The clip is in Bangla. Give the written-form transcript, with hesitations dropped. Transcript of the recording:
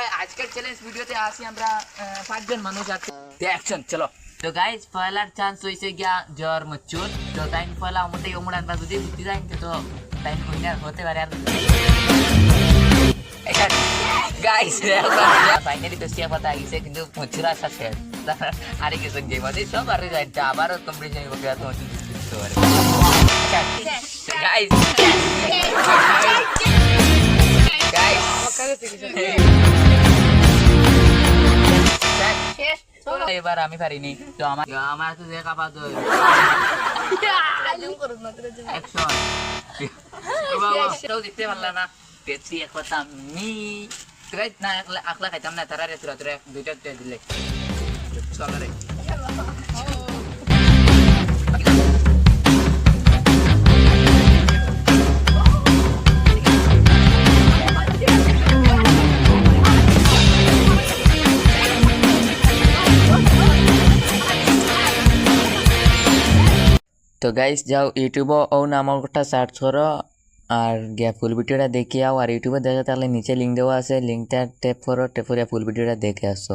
আজকের চ্যালেঞ্জ ভিডিওতে আসি আমরা পাঁচজন মানুষ আছে অ্যাকশন চলো। তো গাইস পয়লার চান্স হইছে গিয়া জ্বর মচ্চুর। তো তাই পয়লা আমতে উমড়ান বা যদি বুদ্ধি যায় তো তাই উইনার হতে পারে। আর গাইস ফাইনালি তো সিয়া পাতা গেছে কিন্তু মচ্চুর আসা শেষ। আরে কিছু গেম আছে সব আর যাচ্ছে আবারও কম্পিটিশন হবে তো বুঝতে পারে। গাইস এবার আমি পারিনি তো আমার তো দেখা পাতো দেখতে পারলাম না পেপসি এক পাতাম মি না আকলা খাইতাম না তারা রে তোরা তোরা দুইটা দিলে চল রে। তো গাইস যাও ইউটিউবে ও নামকটা সার্চ করো আর গিয়া ফুল ভিডিওটা দেখে আও। আর ইউটিউবে দেখে তাহলে নিচে লিঙ্ক দেওয়া আছে, লিঙ্কটা ট্যাপ করো, ট্যাপ করে ফুল ভিডিওটা দেখে আসো।